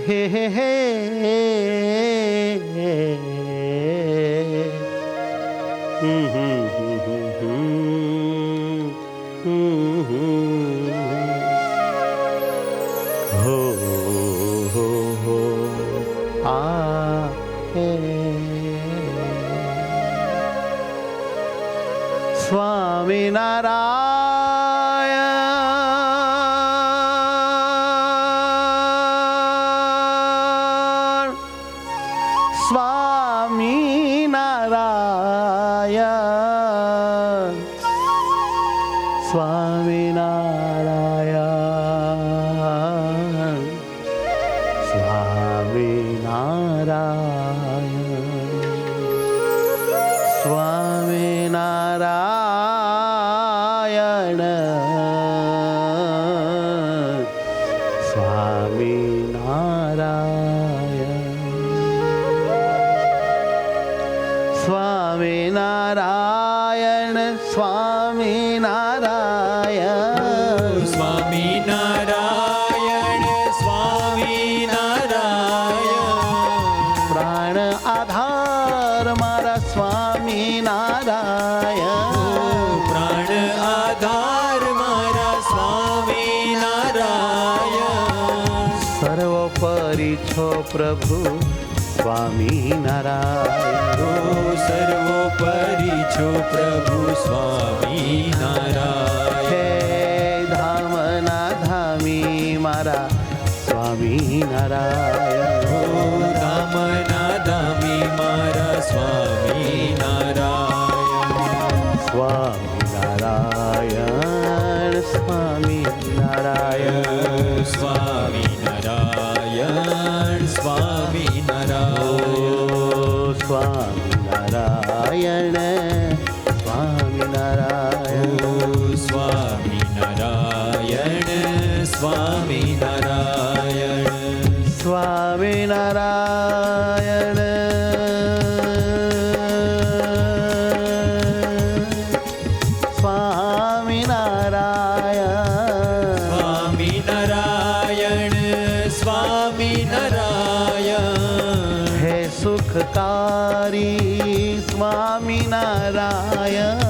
હે હે હે હો હો હો આ હે સ્વામિનારાયણ સ્વામિનારાયણ સ્વામિનારાયણ સ્વામિનારાયણ સ્વામિનારાયણ સ્વામિનારાયણ સ્વામિનારાયણ સ્વામિનારાયણ સ્વામિનારાયણ પ્રાણ આધાર મારા સ્વામિનારાયણ પ્રાણ આધાર મારા સ્વામિનારાયણ સર્વોપરી છો પ્રભુ સ્વામિનારાયણ સર્વોપરી છો પ્રભુ સ્વામિનારાયણ હે ધામના ધામી મારા સ્વામિનારાયણ ધામના ધામી મારા સ્વામિનારાયણ સ્વામિનારાયણ સ્વામિનારાયણ સ્વામિનારાયણ સ્વામિનારાયણ સ્વામિનારાયણ સ્વામિનારાયણ સ્વામિનારાયણ સ્વામિનારાયણ સ્વામિનારાયણ સ્વામિનારાયણ સ્વામિનારાયણ હે સુખકારી સ્વામિનારાયણ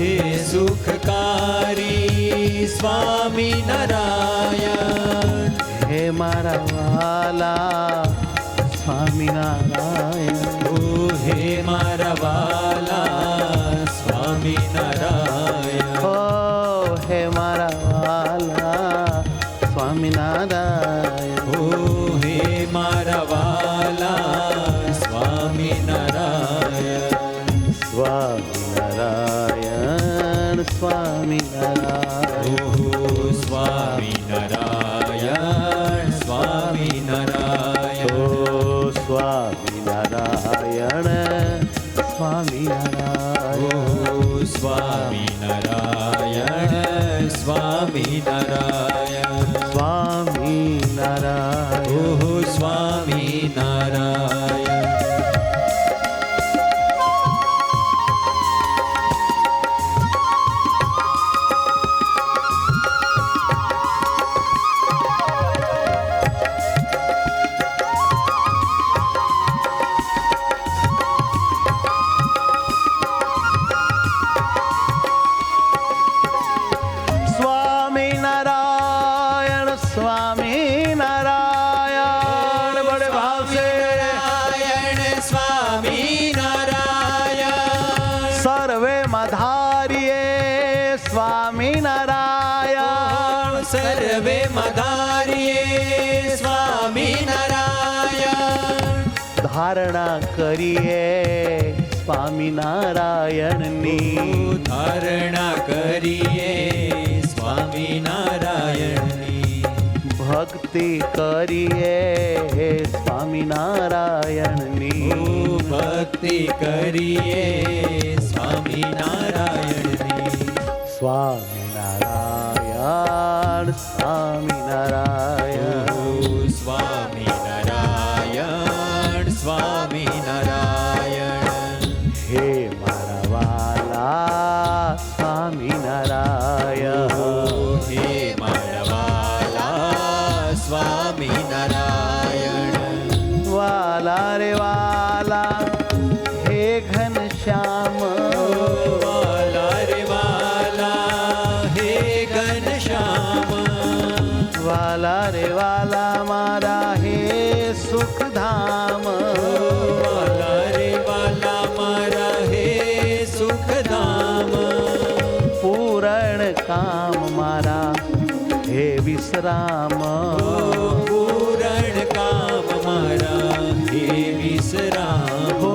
હે સુખકારી સ્વામિનારાયણ હે મારા વાલા સ્વામિનારાયણ ઓ હે મારા વાલા સ્વામિનારાયણ ઓ હે મારા વાલા સ્વામિનારાયણ ઓ હે મારા વાલા સ્વામિનારાયણ સ્વામિનારાયણ સ્વામિનારાયણ ઓ સ્વામિનારાયણ સ્વામિનારાયણ ઓ સ્વામિનારાયણ સ્વામિનારાયણ ઓ સ્વામિનારાયણ સ્વામિનારાયણ સ્વામિનારાયણ ઓ સ્વામિનારાયણ સ્વામિનારાયણ સ્વામિનારાયણ બડે ભાવ સે સ્વામિનારાયણ સર્વે મધારીએ સ્વામિનારાયણ સર્વે મધારીએ સ્વામિનારાયણ ધારણા કરીએ સ્વામિનારાયણની ધારણા કરીએ સ્વામિનારાયણની ભક્તિ કરીએ સ્વામિનારાયણની ભક્તિ કરીએ સ્વામિનારાયણની સ્વામિનારાયણ સ્વામિનારાયણ સ્વામિનારાયણ સ્વામિનારાયણ હે મારા વાલા ઘનશ્યામ વાલા રે વાલા હે ઘનશ્યામ વાલા રે વાલા મારા હે સુખધામ વાલા રે વાલા મારા હે સુખધામ પૂરણ કામ મારા હે વિશ્રામ પૂરણ કામ મારા હે વિશ્રામ હો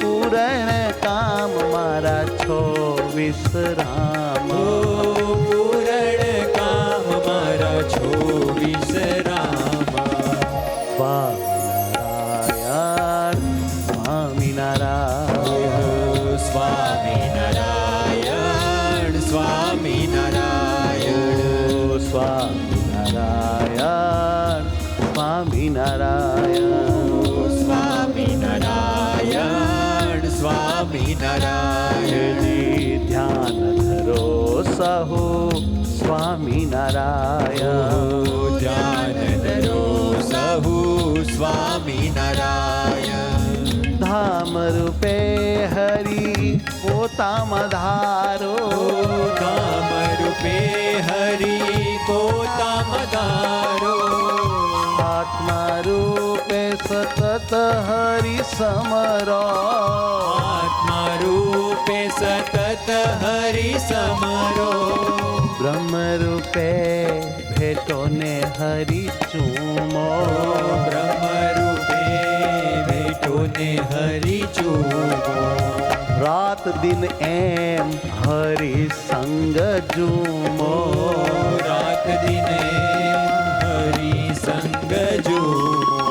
પૂરણ કામ મારા છો વિશ્રામ પૂરણ કામ મારા છો વિશ્રામ સ્વામિનારાયણ સ્વામિનારાયણ સ્વામિનારાયણ સ્વામિનારાયણ સ્વામિનારાયણ સ્વામિનારાયણ સ્વામિનારાયણ સ્વામિનારાયણ ધ્યાન ધરો સહુ સ્વામિનારાયણ ધ્યાન ધરો સહુ સ્વામિનારાયણ ધામ રૂપે હરિ પોતામાં ધારો ધામ રૂપે હરિ પોતામાં ધારો આત્મા રૂપે સતત હરિ સમરો આત્મા રૂપે સતત હરિ સમરો બ્રહ્મ રૂપે ભેટો ને હરિ ચૂમો બ્રહ્મ રૂપે ભેટો ને હરિ ચૂમો રાત દિન એમ હરિ સંગ જુમો રાત દિને હરિ સંગ જુમો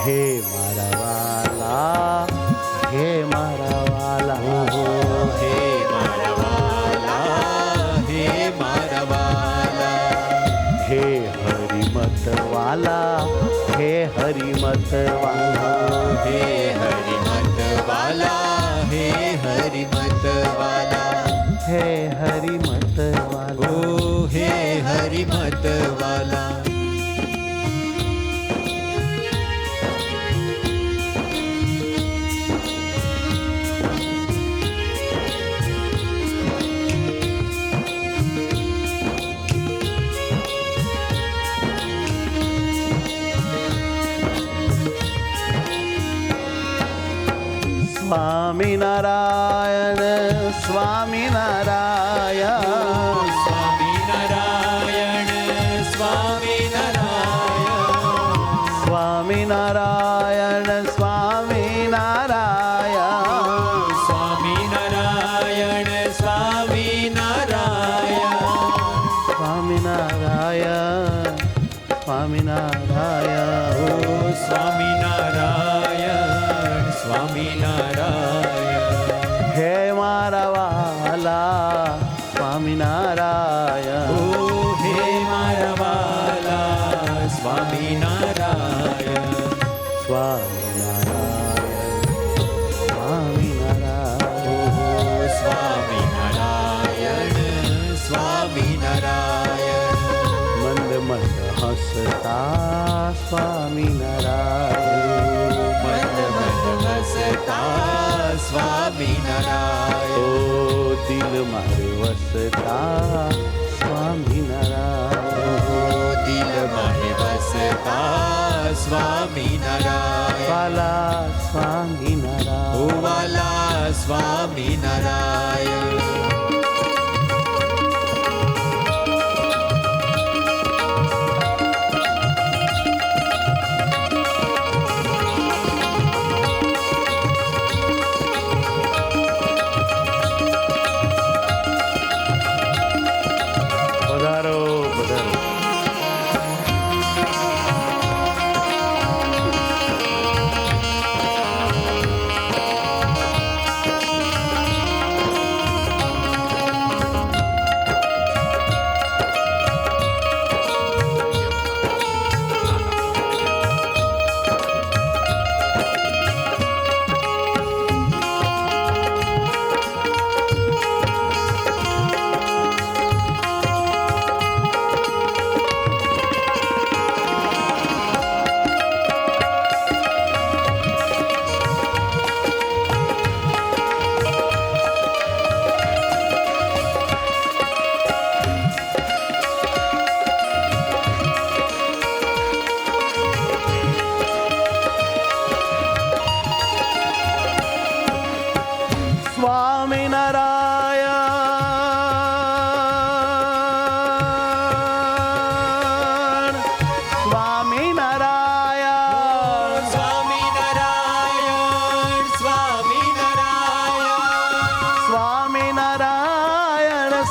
હે મારા વાલા હે મારા વાલા હે મારા વાલા હે મારા વાલા હે હરિમત વાલા હે હરિમત વાલા હે હરિમત વાલા હે હરિમત વાલા હે હરિમત વાલા ઓ હે હરિમત વાલા સ્વામિનારાયણ સ્વામિનારાયણ સ્વામિનારાયણ સ્વામિનારાયણ સ્વામિનારાયણ સ્વામિનારાયણ સ્વામિનારાયણ સ્વામિનારાયણ સ્વામિનારાયણ ઓ સ્વામિનારાયણ સ્વામિનારાયણ હે મારા વાલા સ્વામિનારાયણ ઓ હે મારા વાલા સ્વામિનારાયણ સ્વામિનારાયણ સ્વામિનારાયણ સ્વામિનારાયણ સ્વામિનારાયણ મંદ મંદ હસતા સ્વામિનારાયણ મંદ મંદ હસતા સ્વામિનારાયણ ઓ દિલ મારે વસતા સ્વામિનારાયણ દિલ મારે વસતા સ્વામિનારાયણ વાલા સ્વામિનારાયણ ઓ વાલા સ્વામિનારાયણ પધારો પધારો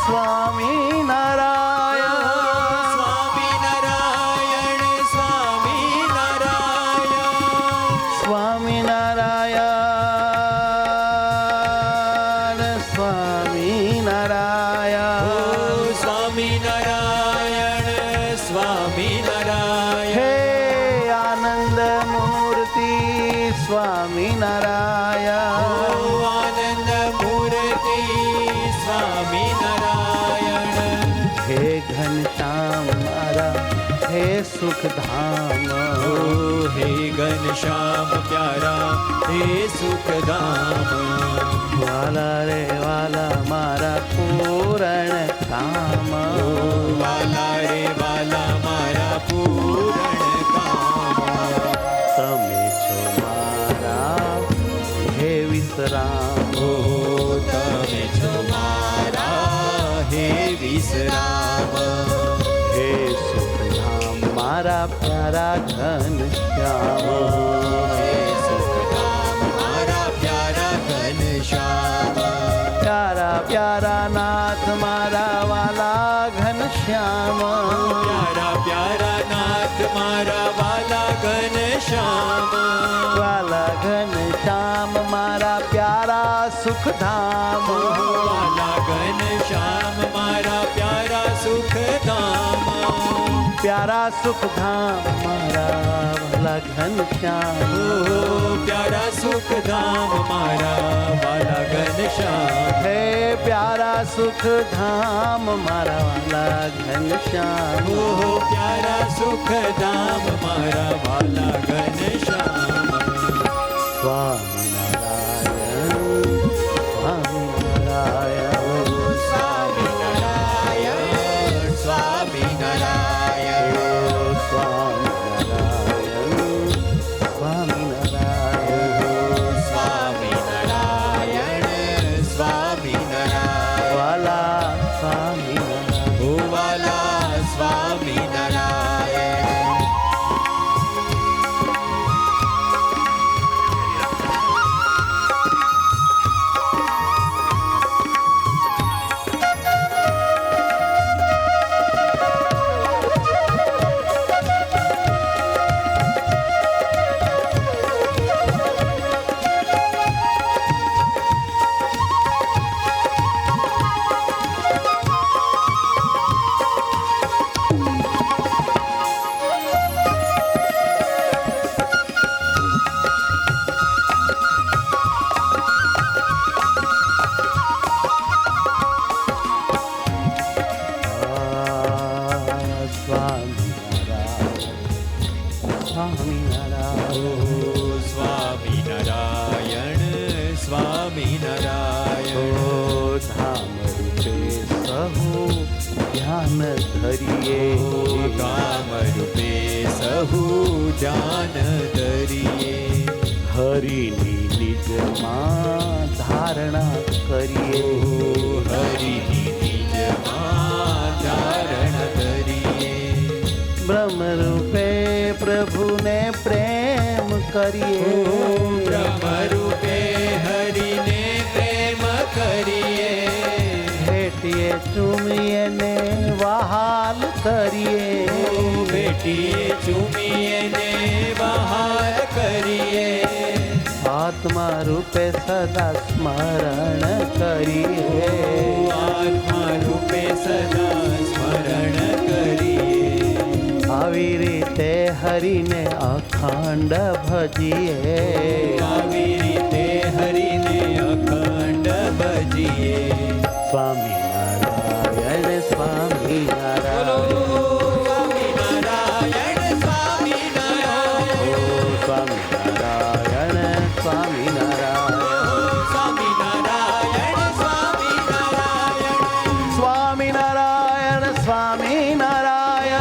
સ્વામિનારાયણ સ્વામિનારાયણ સ્વામિનારાયણ સ્વામિનારાયણ સ્વામિનારાયણ સ્વામિનારાયણ હે આનંદ મૂર્તિ સ્વામિનારાયણ આનંદ મૂર્તિ સ્વામિનારાયણ હે ઘનશ્યામ મારા હે સુખધામ હે ઘનશ્યામ પ્યારા હે સુખધામ વાલા રે વાલા મારા પૂરણ કામ વાલા રે વાલા મારા પૂરણ કામ તમે છો મારા હે વિશ્રામ ઓ તમે છો મારા હે વિશ્રામ હે સુખધામ મારા પ્યારા ઘનશ્યામ હે સુખધામ મારા પ્યારા ઘનશ્યામ પ્યારા પ્યારા નાથ મારા વાલા ઘનશ્યામ પ્યારા પ્યારા નાથ મારા વાલા ઘનશ્યામ વાલા ઘનશ્યામ મારા પ્યારા સુખધામ વાલા ઘનશ્યામ મારા પ્યારા સુખધામ પ્યારા સુખધામ મારા વાલા ઘનશ્યામ ઓ પ્યારા સુખધામ મારા વાલા ઘનશ્યામ હે પ્યારા સુખધામ મારા વાલા ઘનશ્યામ ઓ પ્યારા સુખધામ મારા વાલા ઘનશ્યામ સ્વામિનારાયણ સ્વામિનારાયણ સ્વામિનારાયણ સ્વામિનારાયણ સ્વામિનારાયણ સ્વામિનારાયણ સ્વામિનારાયણ વાલા સ્વામિનારાયણ ઓ વાલા સ્વામિનારાયણ સ્વામિનારાયણ સ્વામિનારાયણ સ્વામિનારાયણ ધામ રૂપે સહુ ધ્યાન ધરીએ કામ રૂપે સહુ જાન ધરીએ હરિની નિજમાં ધારણા કરીએ હરિની નિજમાં ધારણ ધરીએ બ્રહ્મ રૂપે પ્રભુને પ્રેમ કરીએ બ્રહ્મ રૂપે હરિને પ્રેમ કરીએ ભેટીએ ચૂમીએ ને વહાલ કરીએ ભેટીએ ચૂમીએ ને બહાર કરીએ આત્મા રૂપે સદા સ્મરણ કરીએ આત્મા રૂપે સદા સ્મરણ કરીએ આવી રીતે હરિને અખંડ ભજીએ આવી રીતે હરિને અખંડ ભજીએ સ્વામિનારાયણ સ્વામિનારાયણ સ્વામિનારાયણ સ્વામિનારાયણ સ્વામિનારાયણ સ્વામિનારાયણ સ્વામિનારાયણ સ્વામિનારાયણ સ્વામિનારાયણ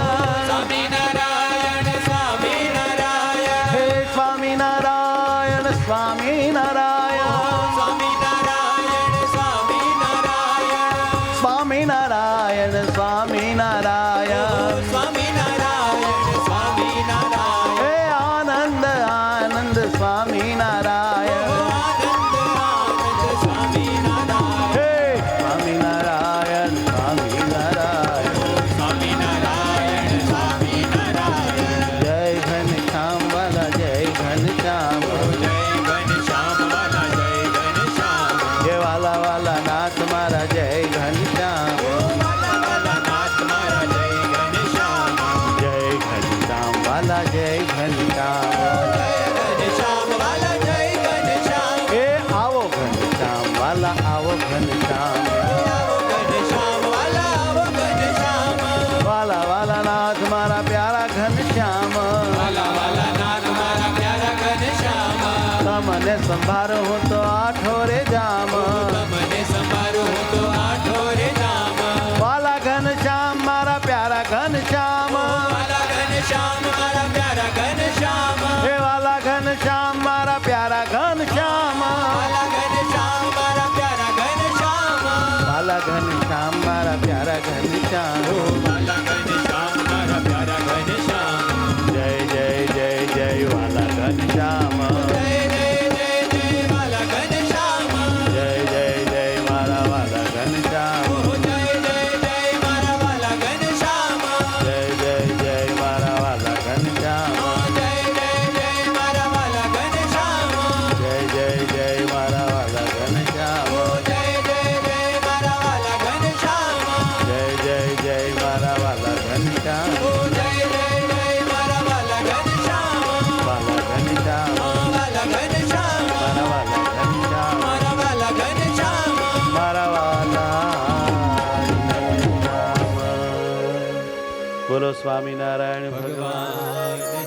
સ્વામિનારાયણ સ્વામિનારાયણ સ્વામિનારાયણ હે સ્વામિનારાયણ સ્વામિનારાયણ નાથ મારા જય ઘનશ્યામ વાલા વાલા નાથ મારા જય ઘનશ્યામ જય ઘનશ્યામ વાલા જય ઘનશ્યામ જય ઘનશ્યામ વાલા જય ઘનશ્યામ એ આવો ઘનશ્યામ વાલા આવો ઘનશ્યામ આવો ઘનશ્યામ વાલા આવો ઘનશ્યામ વાલા વાલા નાથ મારા પ્યારા ઘનશ્યામ વાલા વાલા નાથ મારા પ્યારા ઘનશ્યામ તમને સંભાળો હું તો આઠો રે જામ તમને સંભાળો હું તો આઠો રે જામ વાલા ઘનશ્યામ મારા પ્યારા ઘનશ્યામ વાલા ઘનશ્યામ મારા પ્યારા ઘનશ્યામ હે વાલા ઘનશ્યામ મારા પ્યારા ઘનશ્યામ વાલા ઘનશ્યામ મારા પ્યારા ઘનશ્યામ વાલા ઘનશ્યામ મારા પ્યારા ઘનશ્યામ વાલા ઘનશ્યામ મારા પ્યારા ઘનશ્યામ જય જય જય જય વાલા ઘનશ્યામ જય જય જય જય વાલા ઘનશ્યામ જય જય જય મારા વાલા ઘનશ્યામ જય જય જય મારા વાલા ઘનશ્યામ જય જય જય મારા વાલા ઘનશ્યામ જય જય જય મારા વાલા ઘનશ્યામ જય જય જય મારા વાલા ઘનશ્યામ જય જય જય મારા વાલા ઘનશ્યામ જય જય જય મારા વાલા ઘનશ્યામ જય જય જય મારા વાલા ઘનશ્યામ વાલા ઘનશ્યામ વાલા ઘનશ્યામ મારા વાલા ઘનશ્યામ મારા વાલા ઘનશ્યામ મારા વાલા ઘનશ્યામ. બોલો સ્વામિનારાયણ ભગવાન ભગવાન